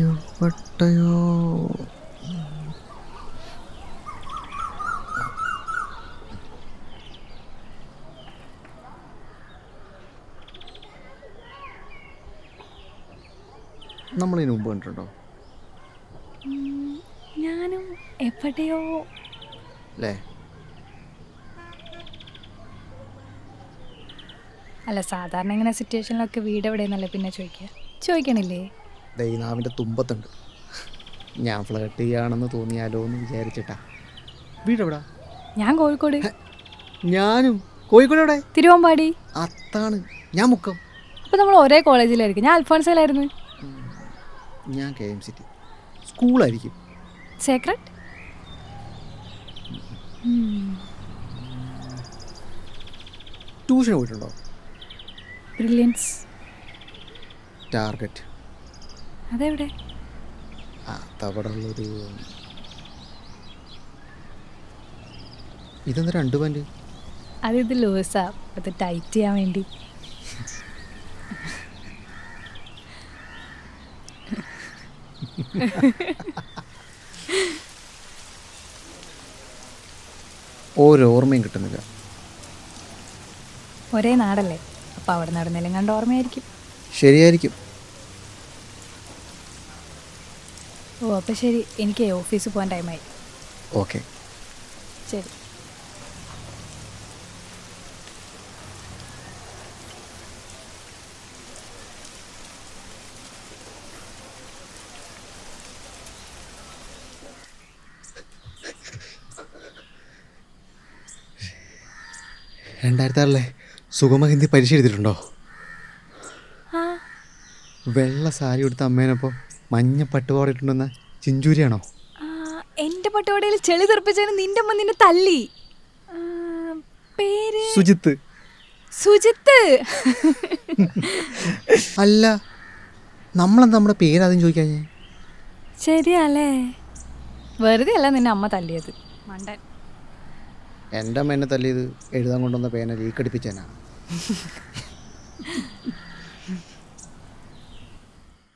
എവിടെയോ നമ്മളിതിന് മുമ്പ് കണ്ടിട്ടുണ്ടോ? ഞാനും എവിടെയോ അല്ലേ? അല്ല, സാധാരണ ഇങ്ങനെ സിറ്റുവേഷനിലൊക്കെ വീട് എവിടെയെന്നല്ലേ പിന്നെ ചോദിക്കണില്ലേ? ദൈനാവിൻ്റെ തുമ്പത്തുണ്ട്. ഞാൻ ഫ്ലേർട്ട് ചെയ്യുകയാണെന്ന് തോന്നിയാലോ എന്ന് വിചാരിച്ചിട്ടാ. വീടെവിടാ? ഞാൻ കോഴിക്കോട്. ഞാനും കോഴിക്കോട്. എവിടെ? തിരുവമ്പാടി. അത്താണ്. ഞാൻ മുക്കം. അപ്പോൾ നമ്മൾ ഒരേ കോളേജിലായിരിക്കും. ഞാൻ അൽഫോൺസയിലായിരുന്നു. ഞാൻ KMCT സ്കൂളായിരിക്കും. സേക്രട്ട്. ട്യൂഷന് പോയിട്ടുണ്ടോ? ബ്രില്യൻസ്. ടാർഗറ്റ്. അതെവിടെ? അതവിടെ ഉള്ളൊരു ഇതെന്താ 2 പാൻറ്? ഇത് ലൂസാ, അത് ടൈറ്റ് ചെയ്യാൻ വേണ്ടി. ഓരോർമ്മയും കിട്ടുന്നില്ല. ഒരേ നാടല്ലേ, അപ്പോൾ അവിടെ നടന്നേലും കണ്ട ഓർമ്മയായിരിക്കും. ശരിയായിരിക്കും. ഓ, അപ്പോൾ ശരി, എനിക്ക് ഓഫീസിൽ പോകാൻ ടൈമായി. ഓക്കെ, ശരി. രണ്ടായിരത്തി സുഗമ ഹിന്ദി പരീക്ഷ എഴുതിയിട്ടുണ്ടോ? ആ, വെള്ള സാരി എടുത്ത അമ്മേനപ്പോൾ മഞ്ഞ പട്ടുപാടിയിട്ടുണ്ടെന്ന ചിഞ്ചൂരിയാണോ? എൻ്റെ പട്ടുപാടിയിൽ ചെളി തെറിപ്പിച്ചതിന് നിന്റെ അമ്മ നിന്നെ തല്ലി. പേര് സുജിത്ത്. സുജിത്ത്. അല്ല, നമ്മളെന്താ നമ്മുടെ പേരാദ്യം ചോദിക്കാഞ്ഞേ? ശരിയല്ലേ, വെറുതെ അല്ല നിന്നെ അമ്മ തല്ലിയത്, മണ്ടൻ. എൻ്റെ അമ്മ എന്നെ തല്ലിയത് എഴുതാൻ കൊണ്ടുവന്ന പേന ലീക്കടിപ്പിച്ചേനാ.